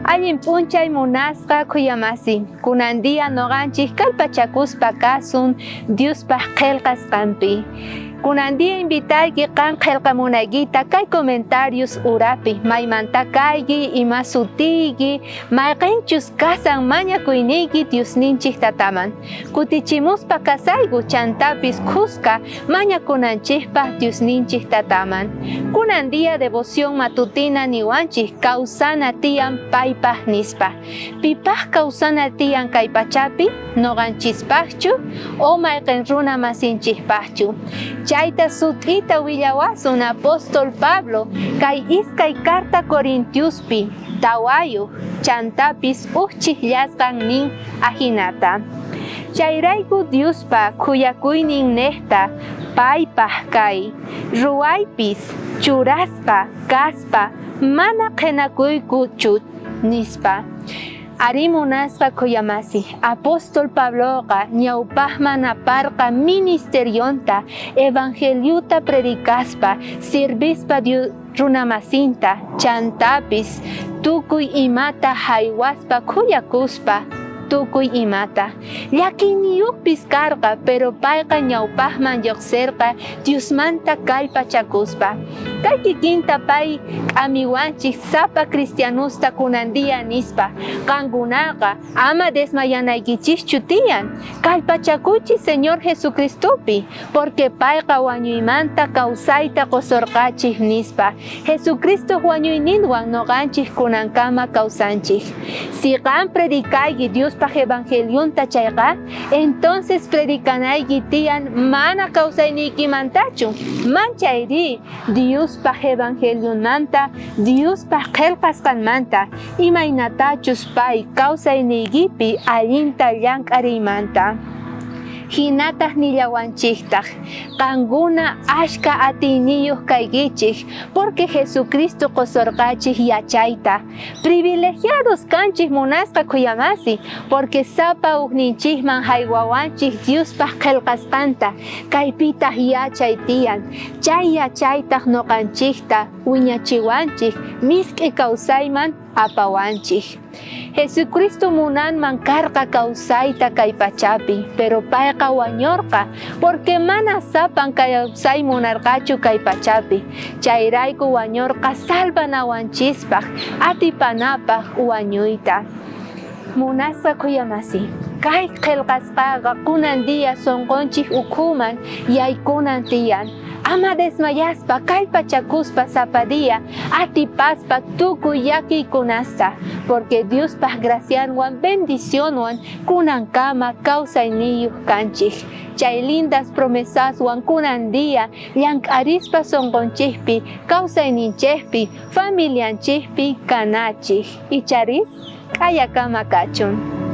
Allin punchay munasqa kuyamasi, kunandia noqanchik kallpachakuspa kasun Diospaq qillqasqanpi. Kunandia invitayki qan qillqamunaykita kay comentarios urapi, maymanta kayki, ima sutiyki, mayqinchus kasan mañakuyniyki Diosninchik tataman. Kutichimuspa kasayku chantapis kuska mañakunanchikpaq Diosninchik tataman. Kunandia devoción matutina niwanchik kawsana tiyan paypaq nispa. Pipaq kawsana tiyan kay pachapi, noqanchispaqchu o mayqin runa masinchikpaqchu. Chayta sut'ita willawasun apóstol Pablo kay iskay carta Corintiuspi tawayuq chantapis uchqillasqan nin ajinata. Chayrayku Diospa kuyakuynin nehta paypaq kay ruwaypis churasqa kaspa mana qinakuykuchu nispa. Ari munasqa kuyamasi, apóstol Pabloqa ñawpaqman aparqa ministerionta evangeliuta predicaspa sirvispa runamasinta chantapis tukuy imata haywaspa kuyakuspa tukuy imata. Llakiniyuqpis karqa pero payqa ñawpaqman lluqsirqa Diosmanta kallpachakuspa. Kay kikinta pay k'amiwanchik sapa cristianusta kunandia nispa qankunaqa ama desmayanaykichischu tiyan kallpachakuychik Señor Jesucristopi porque payqa wañuymanta kawsayta qusurqachik nispa Jesucristo wañuyninwan noqanchik kunankama kawsanchik. Si qan predicayki Diospaq evangelionta chayqa entonces predicanayki tiyan mana kawsayniykimantachu manchayri Diospaq evangelionmanta Diospaq qillqasqanmanta imaynatachus pay kawsayniykipi allinta llank'ariymanta. Hinataq nillawanchiktaq qankuna ashka atiyniyuq kaykichik porque Jesucristo qusurqachik yachayta. Privilegiados kanchik munasqa kuyamasi porque sapa ukninchikman haywawanchik Diospaq qillqasqanta kaypitaq yachay tiyan. Chay yachaytaq noqanchikta wiñachiwanchik misk'i kawsayman apawanchik. Jesucristo munanman karqa kawsayta kay pachapi, pero payqa wañurqa porque mana sapan kawsay munarqachu kay pachapi. Chayrayku wañurqa salvanawanchispaq atipanapaq wañuyta. Munasqa kuyamasi, kay qillqasqaqa kunandia sonqonchik ukhuman yaykunan tiyan. Ama desmayaspa kallpachakuspa sapadia atipaspa tukuy llakiykunasta porque Diospaq gracianwan bendicionwan kunankama kawsayniyuq kanchik. Chay lindas promesaswan kunandia llank'arispa sonqonchikpi kawsayninchikpi familianchikpi kanachik. Icharis kayakama kachun.